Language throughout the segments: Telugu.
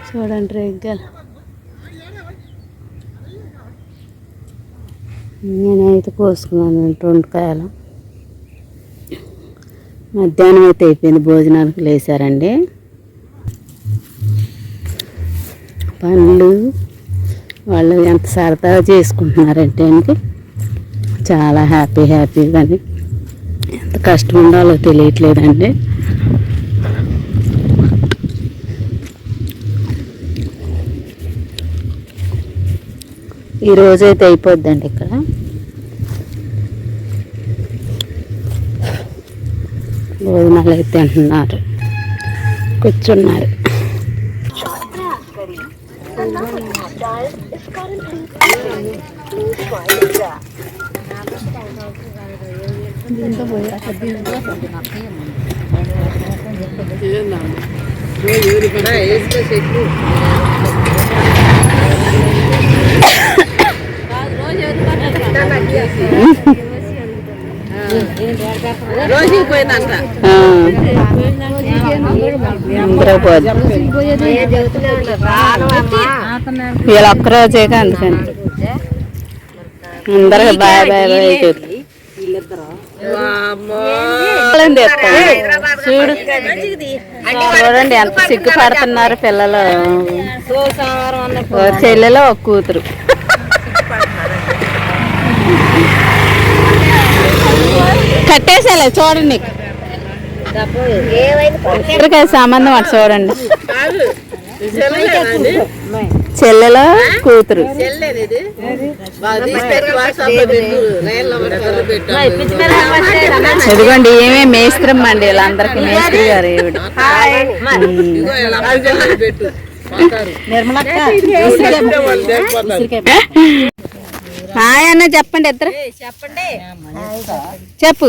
చూడండి రేగ్గాలు. నేనైతే కోసుకున్నాను 2 కాయలు. మధ్యాహ్నం అయితే అయిపోయింది, భోజనానికి లేసారండి. పనులు వాళ్ళు ఎంత సరదాగా చేసుకుంటున్నారంటే అండి చాలా హ్యాపీగా. ఎంత కష్టం ఉండాలో తెలియట్లేదండి. ఈరోజైతే అయిపోద్దండి. ఇక్కడ భోజనాలు అయితే అంటున్నారు, కూర్చున్నారు. వీళ్ళ ఒక్కరోజేగా అందుకని అందరూ బాయ్ బాయ్ బాయ్ చూడు చూడండి ఎంత సిగ్గుపడుతున్నారు పిల్లలు. చెల్లెలో ఒక కూతురు. కట్టేసేలే చూడండి, ఇక్కడికి సంబంధం అటు చూడండి. చెల్లెలో కూతురు. చదువుకోండి, ఏమే మేస్త్రమ్మ అండి వీళ్ళందరికీ. మేస్త్రి గారు ఏమిటి హాయ్ అన్న చెప్పండి. ఇద్దరు చెప్పు.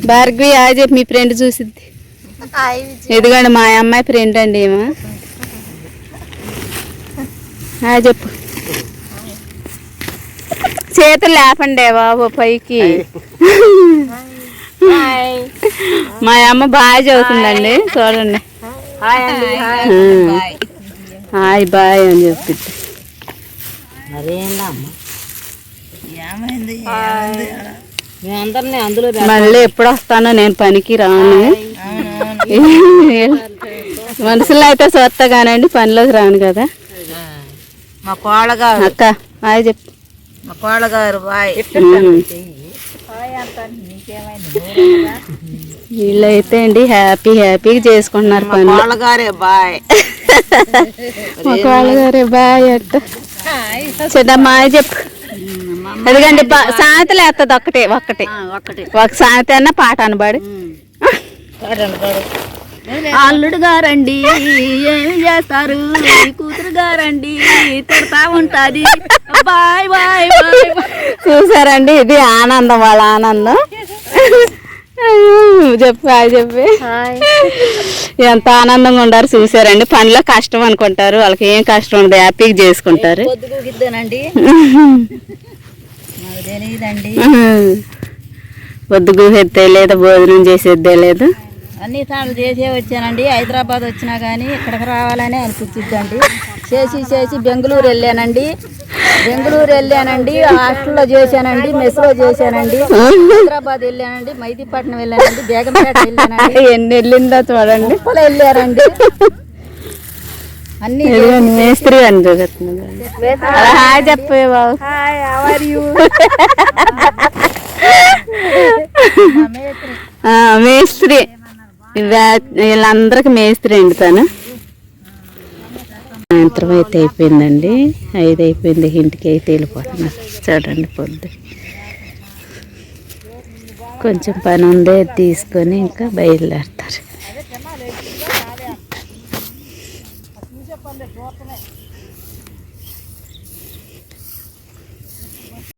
భార్గవి హాయ్ చెప్పు, మీ ఫ్రెండ్ చూసిద్ది. ఎదుగండి మా అమ్మాయి ఫ్రెండ్ అండి ఏమో. హాయ్ చెప్పు. చేతులు లేపండి బాబు పైకి. మా అమ్మ బాగా చదువుతుందండి చూడండి. హాయ్ బాయ్ అని చెప్పి. మళ్ళీ ఎప్పుడు వస్తానో నేను పనికి రాను. మనుషుల్లో అయితే చూస్తా కానండి పనిలోకి రాను కదా. మా కోళ్ళగారు అక్క హాయ్ చెప్పు. మా కోళ్ళగారు బాయ్. వీళ్ళైతే అండి హ్యాపీగా చేసుకుంటున్నారు పని. కోళ్ళగారే బాయ్. మా కోళ్ళగారే బాయ్ అట్ట. చిన్నమ్మా చెప్పు. ఎందుకండి సాయంత్రం వేస్తుంది ఒక్కటే ఒక సాయంత్రం అన్న పాట అనబడి. అల్లుడు గారండి ఏమి చేస్తారు, కూతురు గారండి తిడతా ఉంటుంది. Bye bye bye. చూసారండి, ఇది ఆనందం, వాళ్ళ ఆనందం. చెప్పి ఎంత ఆనందంగా ఉండారు చూసారండి. పనిలో కష్టం అనుకుంటారు, వాళ్ళకి ఏం కష్టం ఉండదు, హ్యాపీగా చేసుకుంటారు. పొద్దుగు ఎత్తే లేదు, భోజనం చేసేద్దే లేదు. అన్ని సార్లు చేసే వచ్చానండి. హైదరాబాద్ వచ్చినా కానీ ఇక్కడికి రావాలని అనిపించిద్దండి. చేసి బెంగళూరు వెళ్ళానండి. హాస్టల్లో చేశానండి, మెస్లో చేశానండి. హైదరాబాద్ వెళ్ళానండి, మైదీపట్నం వెళ్ళానండి, బేగంపేట వెళ్ళానండి. ఎన్ని వెళ్ళిందో చూడండి. ఉప్పలు వెళ్ళారండి. అన్ని మేస్త్రి అని హాయ్ చెప్పే బాబు. మేస్త్రి వీళ్ళందరికి మేస్త్రి అండి తను. సాయంత్రం అయితే అయిపోయిందండి, 5 అయిపోయింది. ఇంటికి అయితే వెళ్ళిపోతున్నారు. చూడండి పొద్దు కొంచెం పని ఉంది తీసుకొని ఇంకా బయలుదేరుతారు.